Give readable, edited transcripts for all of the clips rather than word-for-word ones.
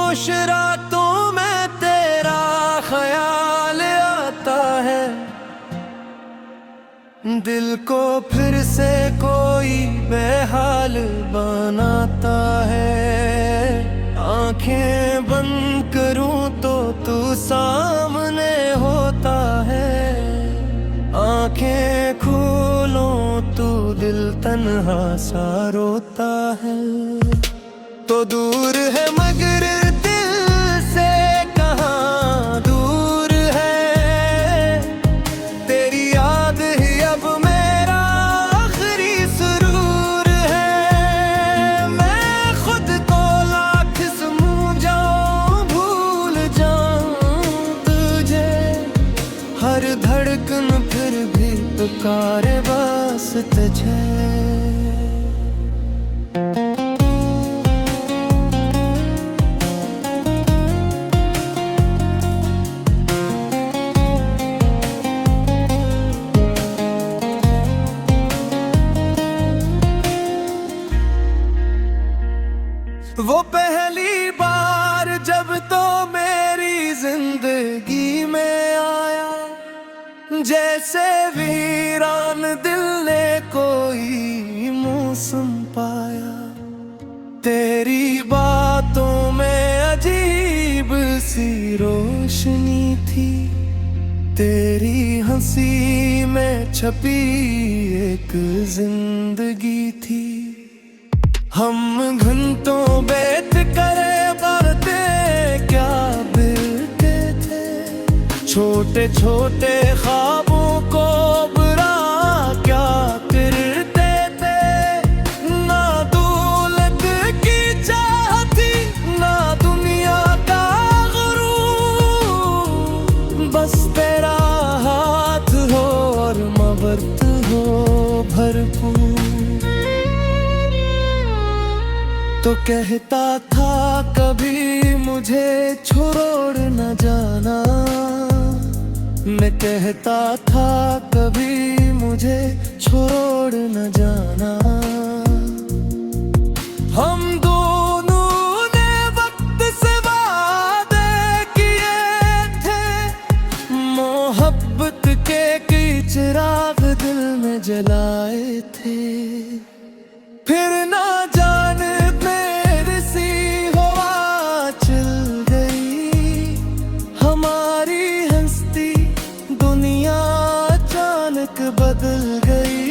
खामोश रातों में तेरा ख्याल आता है, दिल को फिर से कोई बेहाल बनाता है। आंखें बंद करूं तो तू सामने होता है, आंखें खोलूं तू दिल तन्हा सा रोता है। तो दूर है मगर दिल से कहाँ दूर है, तेरी याद ही अब मेरा आखिरी सुरूर है। मैं खुद को लाख समझाऊं भूल जाऊं तुझे, हर धड़कन फिर भी पुकारे बस तुझे। वो पहली बार जब तो मेरी जिंदगी में आया, जैसे वीरान दिल ने कोई मौसम पाया। तेरी बातों में अजीब सी रोशनी थी, तेरी हंसी में छपी एक जिंदगी थी। हम घंटों बैठ करे बातें क्या बिलते थे, छोटे छोटे ख्वाबों को बुरा क्या करते थे। ना दौलत की चाहती ना दुनिया का गुरूर, बस तेरा हाथ हो और मोहब्बत हो भरपूर। तो कहता था कभी मुझे छोड़ न जाना, मैं कहता था कभी मुझे छोड़ न जाना। हम दोनों ने वक्त से वादे किए थे, मोहब्बत के कई चिराग दिल में जलाए थे। फिर ना जाने मेरी सी हवा चल गई, हमारी हंसती दुनिया अचानक बदल गई।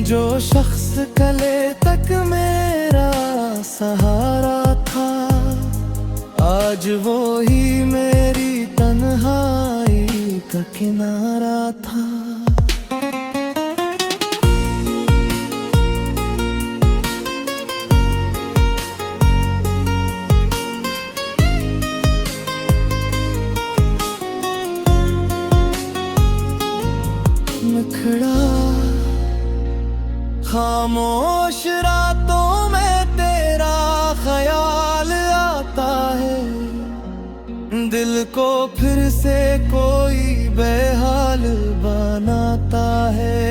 जो शख्स कले तक मेरा सहारा था, आज वो ही मेरी तन्हाई का किनारा था। खामोश रातों में तेरा ख्याल आता है, दिल को फिर से कोई बेहाल बनाता है।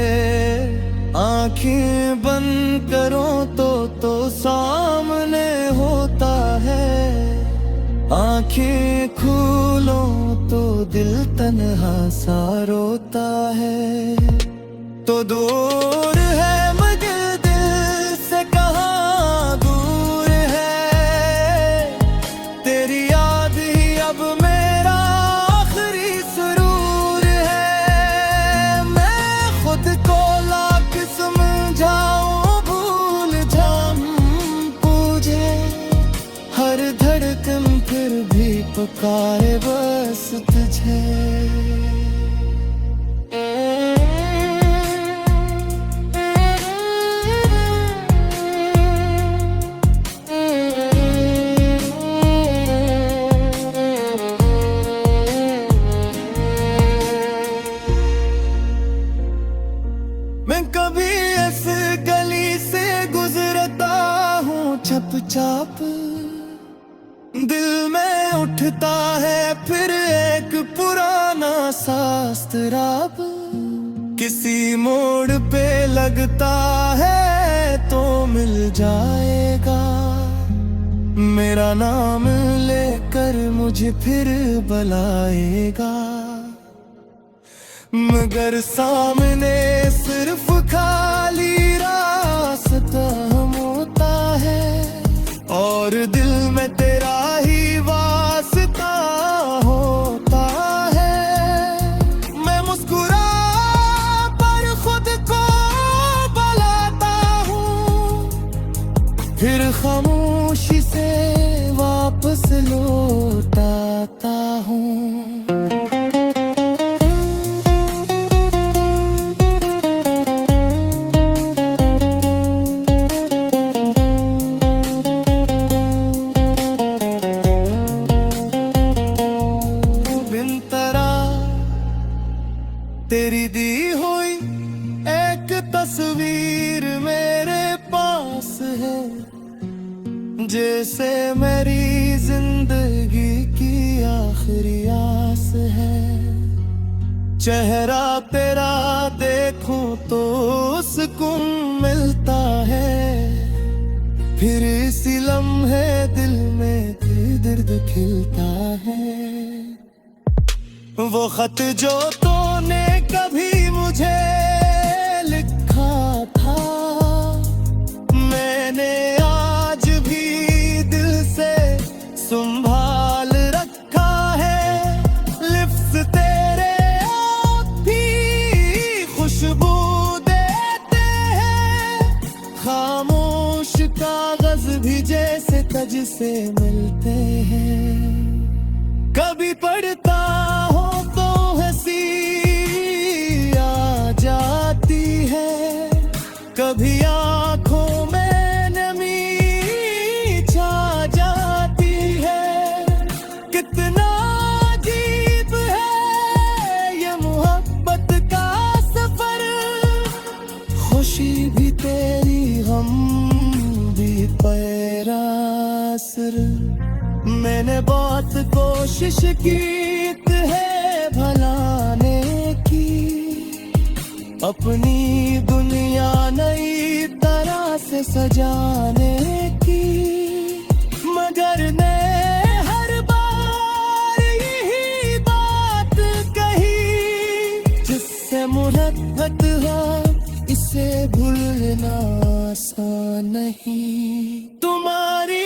आंखें बंद करो तो सामने होता है, आंखें खोलो तो दिल तन्हा सा रोता है। तो दूर है मगर दिल से कहाँ दूर है, तेरी याद ही अब मेरा आखिरी सुरूर है। मैं खुद को लाख समझाऊं भूल जाऊं तुझे, हर धड़कन फिर भी पुकारे बस तुझे। मैं कभी इस गली से गुजरता हूँ चुपचाप, दिल में उठता है फिर एक पुराना सा अस्तराब। किसी मोड़ पे लगता है तो मिल जाएगा, मेरा नाम लेकर मुझे फिर बुलाएगा, मगर सामने सिर्फ खाली रास्ता होता है और दिल में तेरा ही वास्ता होता है। मैं मुस्कुरा पर खुद को बुलाता हूँ, फिर खामोशी से वापस लौटाता हूँ। तेरी दी हुई एक तस्वीर मेरे पास है, जैसे मेरी जिंदगी की आखिरी आस है। चेहरा तेरा देखूं तो सुकून मिलता है, फिर इसी लम्हे दिल में दर्द खिलता है। वो खत जो तूने कभी मुझे लिखा था, मैंने आज भी दिल से संभाल रखा है। लिप्स तेरे भी खुशबू देते हैं, खामोश कागज भी जैसे तज से मिलते हैं। कभी पढ़ता हो तो हंसी आ जाती है, कभी आंखों में नमी छा जाती है। कितना अजीब है ये मोहब्बत का सफर, खुशी भी तेरी हम भी पैरासर। मैंने बहुत कोशिश की है भलाने की, अपनी दुनिया नई तरह से सजाने की, मगर ने हर बार यही बात कही, जिससे मोहब्बत हो इसे भूलना आसान नहीं। तुम्हारी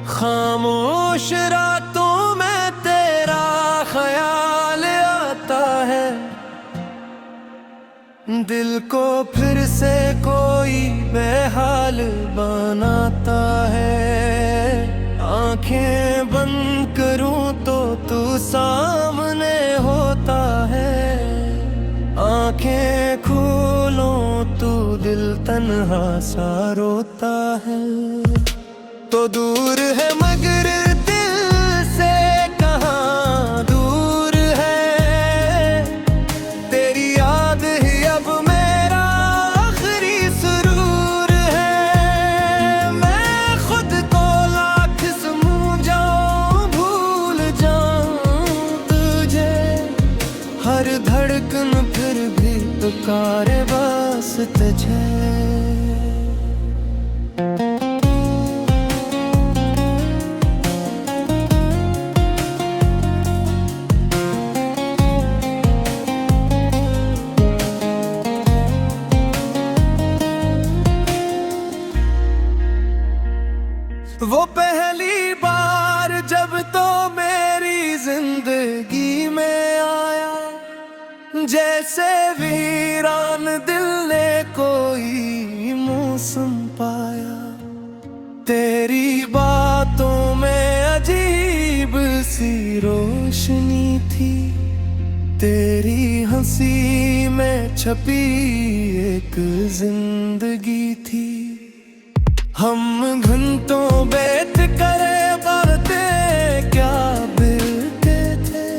खामोश रातों में तेरा ख्याल आता है, दिल को फिर से कोई बेहाल बनाता है। आंखें बंद करूं तो तू सामने होता है, आंखें खोलूं तू दिल तन्हा सा रोता है। तो दूर है मगर दिल से कहाँ दूर है, तेरी याद ही अब मेरा आखिरी सुरूर है। मैं खुद को लाख समझाऊं भूल जाऊं तुझे, हर धड़कन फिर भी पुकारे बस तुझे। वो पहली बार जब तो मेरी जिंदगी में आया, जैसे वीरान दिल ने कोई मौसम पाया। तेरी बातों में अजीब सी रोशनी थी, तेरी हंसी में छपी एक जिंदगी थी। हम घंटों बैठ करे बातें क्या बिलते थे,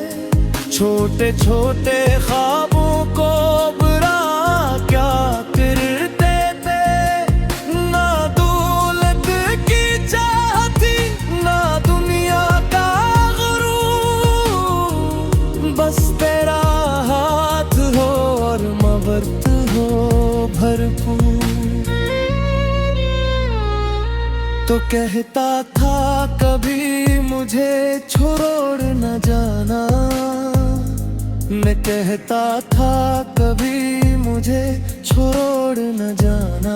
छोटे छोटे ख्वाबों को बुरा क्या करते थे। ना दौलत की चाह थी, ना दुनिया का तो कहता था कभी मुझे छोड़ न जाना, मैं कहता था कभी मुझे छोड़ न जाना।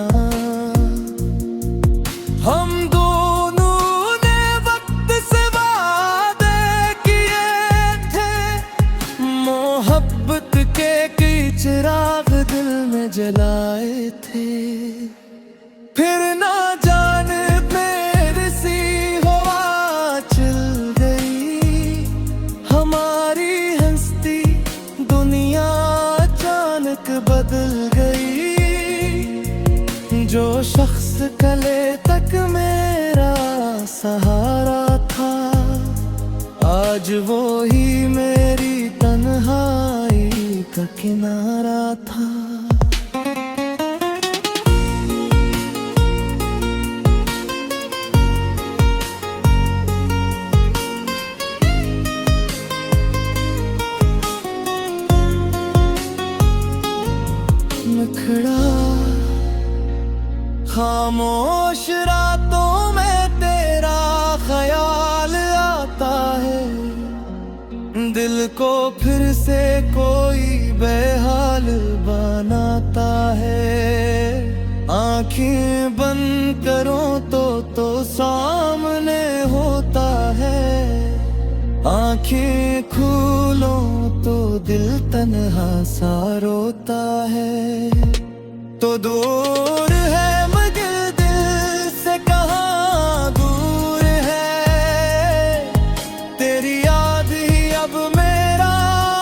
हम दोनों ने वक्त से वादे किए थे, मोहब्बत के कई चिराग दिल में जलाए थे। फिर ना जाने मेरी सी हवा चल गई, हमारी हंसती दुनिया अचानक बदल गई। जो शख्स कले तक मेरा सहारा था, आज वो ही मेरी तन्हाई का किनारा था। खड़ा खामोश रातों में तेरा ख्याल आता है, दिल को फिर से कोई बेहाल बनाता है। आँखें बंद करो तो सामने होता है, आँखें खोलो तो दिल तन्हा सा रोता है। तो दूर है मगर दिल से कहाँ दूर है, तेरी याद ही अब मेरा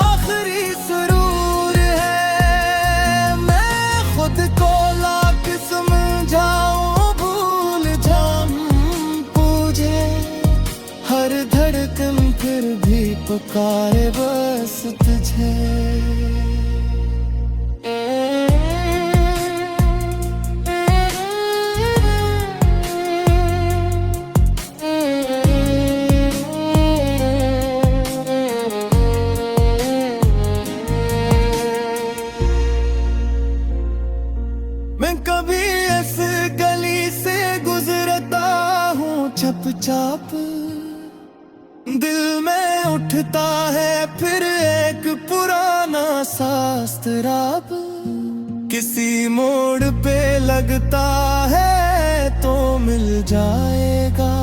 आखिरी सुरूर है। मैं खुद को लाख समझाऊं, भूल जाऊं पूछे, हर धड़कन फिर भी पुकारे बस तुझे। मैं कभी इस गली से गुजरता हूँ चुपचाप, दिल में उठता है फिर एक पुराना सा अस्तराब। किसी मोड़ पे लगता है तो मिल जाएगा,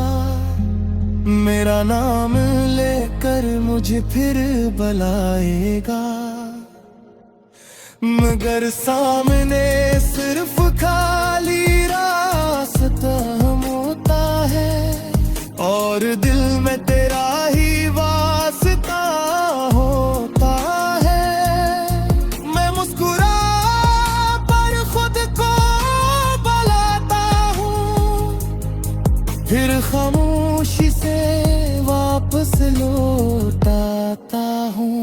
मेरा नाम लेकर मुझे फिर बुलाएगा। मगर सामने सिर्फ खाली रास्ता होता है, और दिल में तेरा ही वास्ता होता है। मैं मुस्कुरा पर खुद को बुलाता हूँ, फिर खामोशी से वापस लौटाता हूँ।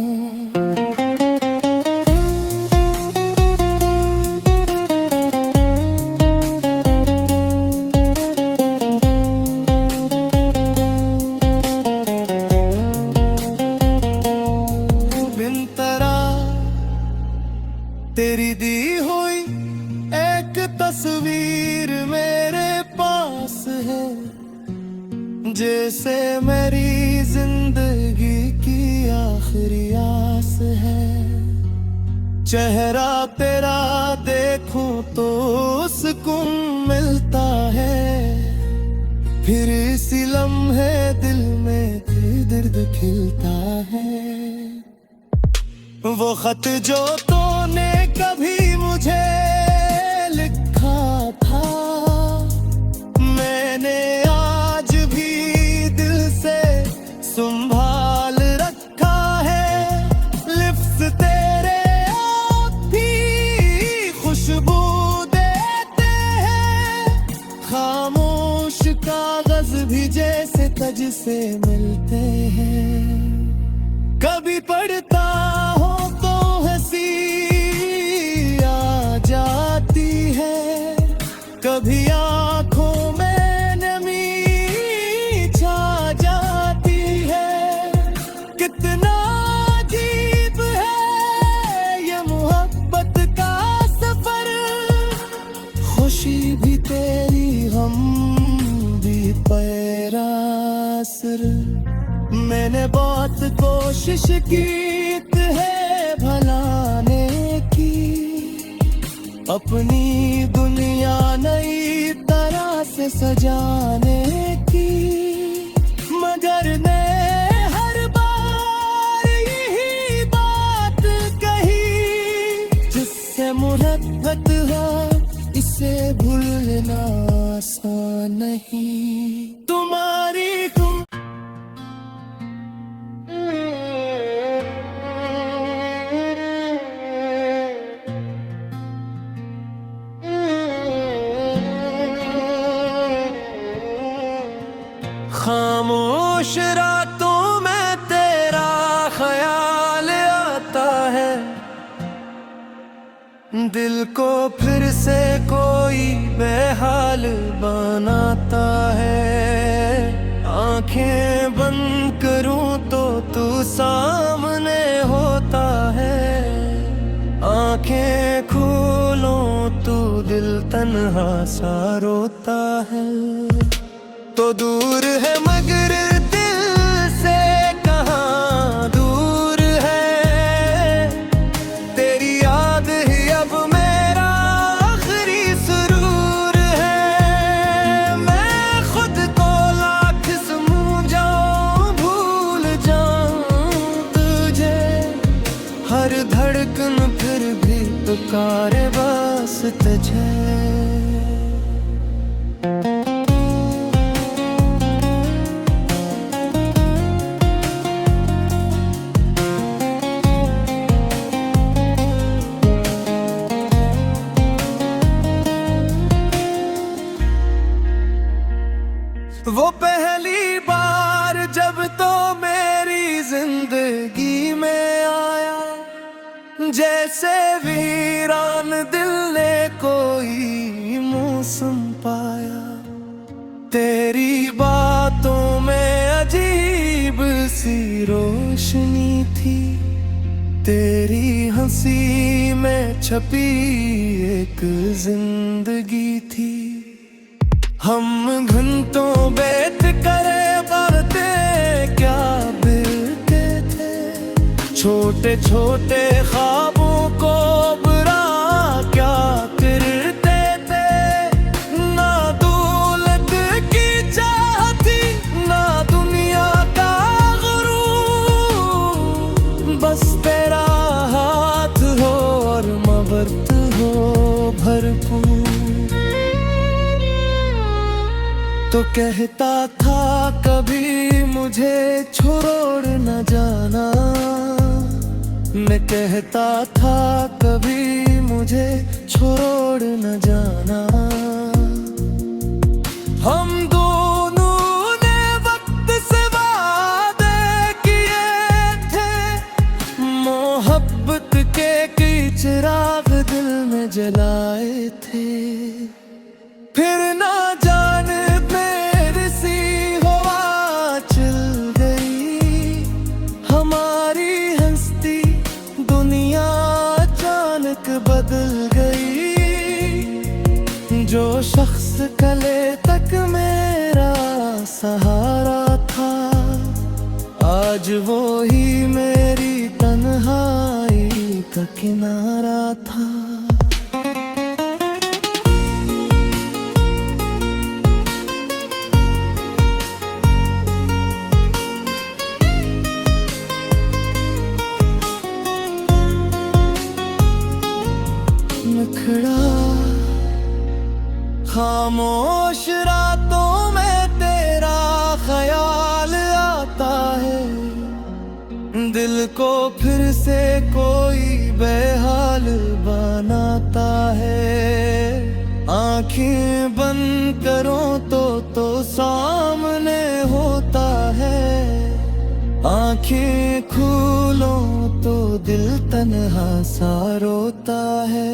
तेरी दी हुई एक तस्वीर मेरे पास है, जैसे मेरी जिंदगी की आखिरी आस है। चेहरा तेरा देखूं तो सुकून मिलता है, फिर इसी लम्हे दिल में दर्द खिलता है। वो खत जो तूने कभी मुझे लिखा था, मैंने आज भी दिल से संभाल रखा है। लिप्स तेरे भी खुशबू देते हैं, खामोश कागज भी जैसे तज से मिलते हैं। कभी पढ़ता हो तो हंसी आ जाती है, कभी आंखों में नमी छा जाती है। कितना अजीब है ये मोहब्बत का सफर, खुशी भी तेरी हम भी मैंने बहुत कोशिश की है भलाने की, अपनी दुनिया नई तरह से सजाने की, मगर ने हर बार यही बात कही, जिससे मुहब्बत हो इसे भूलना आसान नहीं। तुम्हारी खामोश रातों में तेरा ख्याल आता है, दिल को फिर से कोई बेहाल बनाता है। आंखें बंद करूं तो तू सामने होता है, आंखें खोलूं तू दिल तन्हा सा रोता है। तो दूर है मगर दिल से कहाँ दूर है, तेरी याद ही अब मेरा आखिरी सुरूर है। मैं खुद को लाख समझाऊं भूल जाऊं तुझे, हर धड़कन फिर भी पुकारे बस तुझे। वो पहली बार जब तो मेरी जिंदगी में आया, जैसे वीरान दिल ने कोई मौसम पाया। तेरी बातों में अजीब सी रोशनी थी, तेरी हंसी में छपी एक जिंदगी थी। हम घंटों बैठ करे बातें क्या बिलते थे, छोटे छोटे ख्वाबों को बुरा क्या करते थे। ना दौलत की चाहती ना दुनिया का गुरूर, बस तेरा हाथ हो और मोहब्बत हो भरपूर। तो कहता था कभी मुझे छोड़ न जाना, मैं कहता था कभी मुझे छोड़ न जाना। हम दोनों ने वक्त से वादे किए थे, मोहब्बत के चिराग दिल में जलाए थे। फिर ना जाने बदल गई, जो शख्स कले तक मेरा सहारा था, आज वो ही मेरी तन्हाई का किनारा था। खामोश रातों में तेरा ख्याल आता है, दिल को फिर से कोई बेहाल बनाता है। आंखें बंद करो तो सामने होता है, आंखें खोलो तो दिल तन्हा सा रोता है।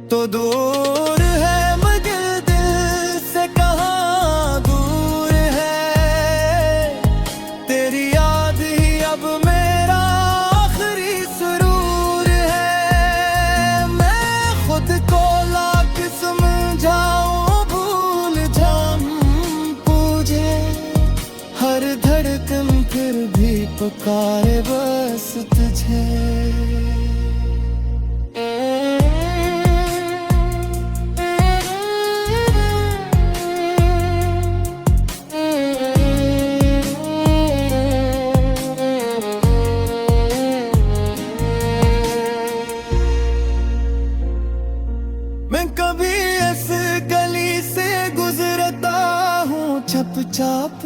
तो दूर है मगर दिल से कहाँ दूर है, तेरी याद ही अब मेरा आखिरी सुरूर है। मैं खुद को लाख समझाऊं भूल जाऊं तुझे, हर धड़कन फिर भी पुकारे बस तुझे। मैं कभी इस गली से गुजरता हूँ चुपचाप,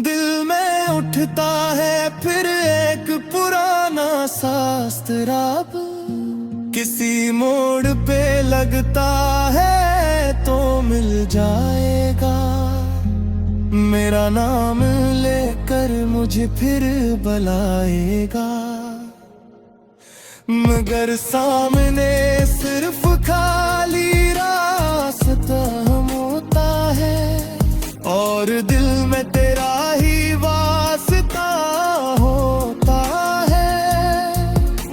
दिल में उठता है फिर एक पुराना सा अस्तराब। किसी मोड़ पे लगता है तो मिल जाएगा, मेरा नाम लेकर मुझे फिर बुलाएगा। मगर सामने सिर्फ खाली रास्ता होता है, और दिल में तेरा ही वास्ता होता है।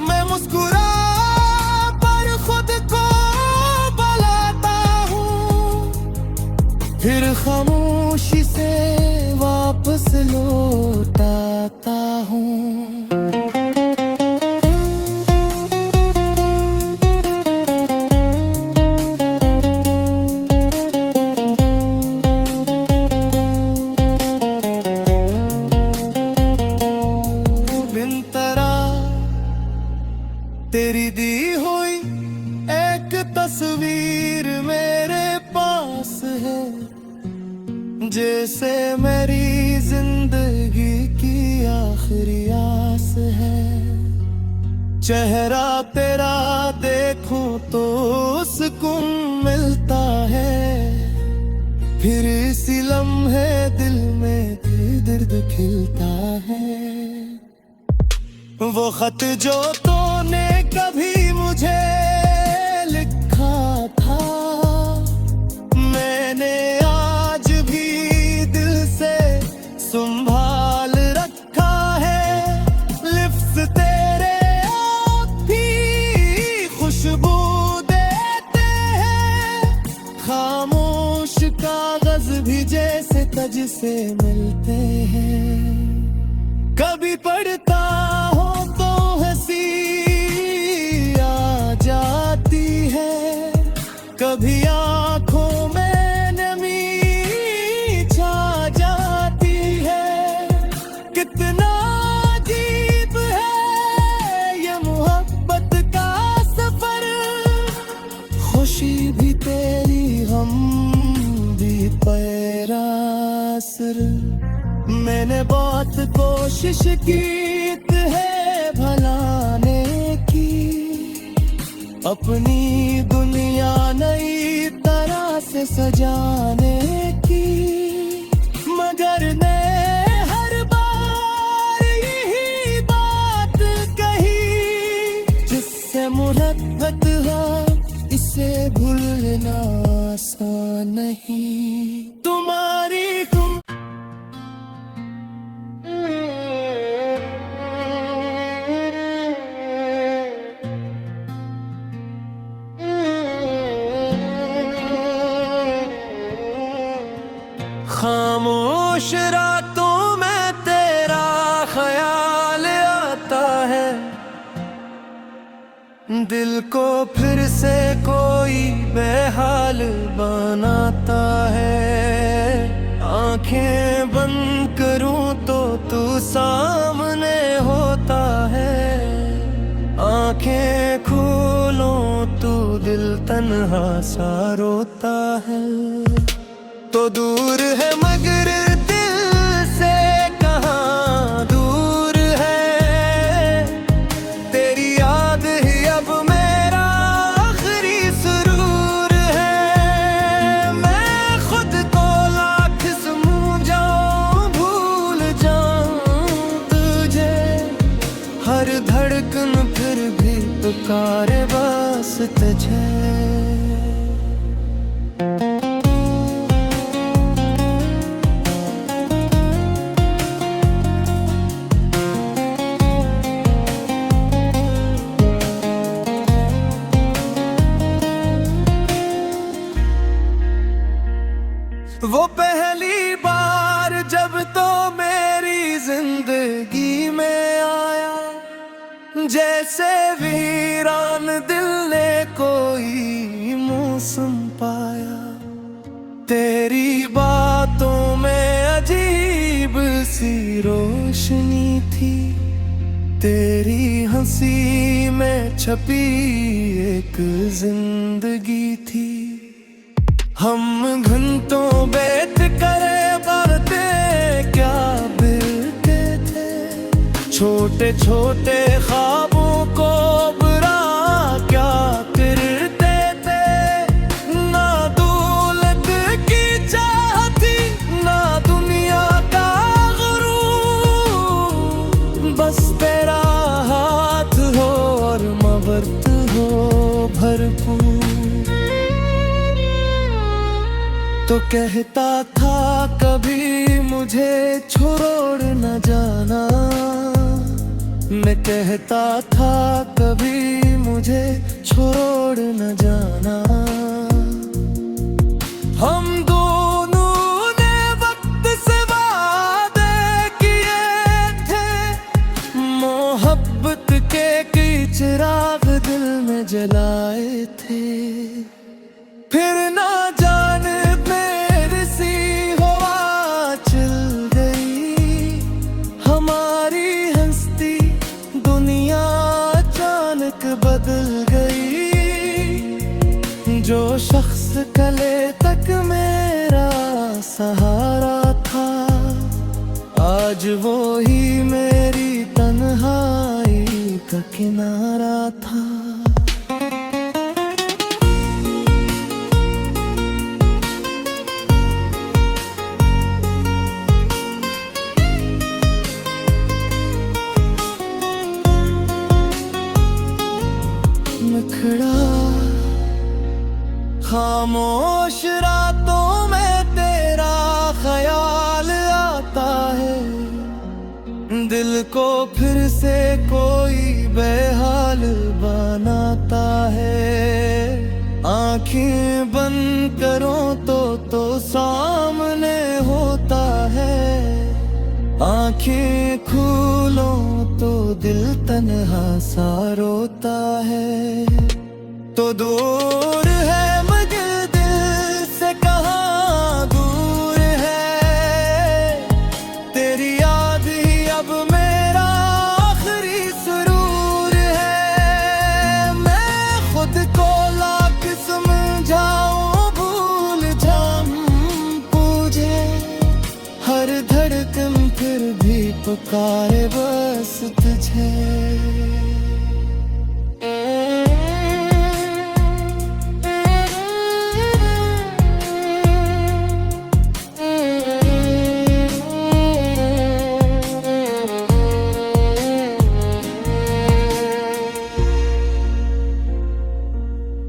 मैं मुस्कुरा पर खुद को बुलाता हूँ, फिर खामोशी से वापस लौटाता हूँ। तेरी दी हुई एक तस्वीर मेरे पास है, जैसे मेरी जिंदगी की आखिरी आस है। चेहरा तेरा देखूं तो सुकून मिलता है, फिर इसी लम्हे दिल में दर्द खिलता है। वो खत जो तूने कभी मुझे लिखा था, मैंने आज भी दिल से संभाल रखा है। लिप्स तेरे आप भी खुशबू देते हैं, खामोश कागज भी जैसे तज से मिलते हैं। कभी पढ़ता हो तो हंसी आ जाती है, कभी आंखों में नमी छा जाती है। कितना अजीब है ये मोहब्बत का सफर, खुशी भी तेरी गम भी पैरासर। मैंने बहुत कोशिश की है भलाने की, अपनी दुनिया नई तरह से सजाने की, मगर मैं हर बार यही बात कही, जिससे मोहब्बत हो इसे भूलना आसान नहीं। तुम्हारी खामोश रातों में तेरा ख्याल आता है, दिल को फिर से कोई बेहाल बनाता है। आंखें बंद करूं तो तू सामने होता है, आंखें खोलूं तू दिल तन्हा सा रोता है। तो दूर है मगर दिल से कहाँ दूर है, तेरी याद ही अब मेरा आखिरी सुरूर है। मैं खुद को लाख समझाऊं भूल जाऊं तुझे, हर धड़कन फिर भी पुकारे बस तुझे। वो पहली बार जब तो जैसे वीरान दिल ने कोई मौसम पाया। तेरी बातों में अजीब सी रोशनी थी, तेरी हंसी में छपी एक जिंदगी थी। हम घंटों बैठ कर बातें क्या बिलते थे, छोटे छोटे ख्वाबों को बुरा क्या करते थे। ना दौलत की चाहती, ना दुनिया का गुरूर, बस तेरा हाथ हो और मोहब्बत हो भरपूर। तो कहता था कभी मुझे छोड़ न जाना, मैं कहता था कभी मुझे छोड़ न जाना। हम दोनों ने वक्त से वादे किए थे, मोहब्बत के कई चिराग दिल में जलाए थे। फिर ना जाने मेरी सी हवा चल गई, हमारी हंसती दुनिया अचानक बदल गई। जो शख्स कले तक मेरा सहारा था, आज वो ही मेरी तन्हाई का किनारा था। खड़ा खामोश रातों में तेरा ख्याल आता है, दिल को फिर से कोई बेहाल बनाता है। आंखें बंद करूं तो सामने होता है, आंखें खोलो तो दिल तन्हा सा रोता है। तो दूर है मगर दिल से कहाँ दूर है, तेरी याद ही अब मेरा आखिरी सुरूर है। मैं खुद को लाख समझाऊं, भूल जाऊं पूछे, हर धड़कन फिर भी पुकारे बस तुझे।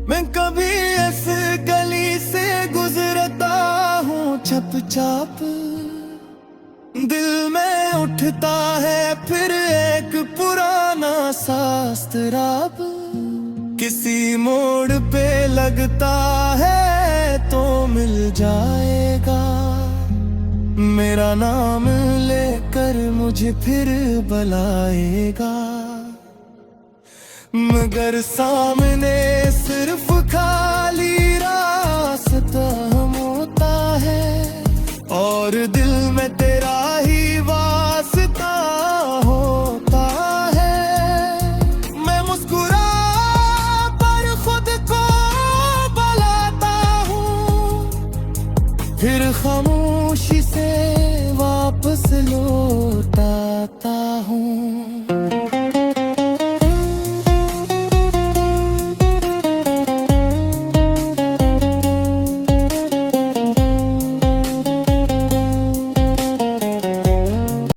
मैं कभी इस गली से गुजरता हूँ चुपचाप, दिल में उठता है फिर एक पुराना सा अस्तराब। किसी मोड़ पे लगता है तो मिल जाएगा, मेरा नाम लेकर मुझे फिर बुलाएगा। मगर सामने सिर्फ खाली रास्ता होता है, और दिल में तेरा ही वास्ता होता है। मैं मुस्कुरा पर खुद को बुलाता हूँ, फिर खामोशी से वापस लौटाता हूँ।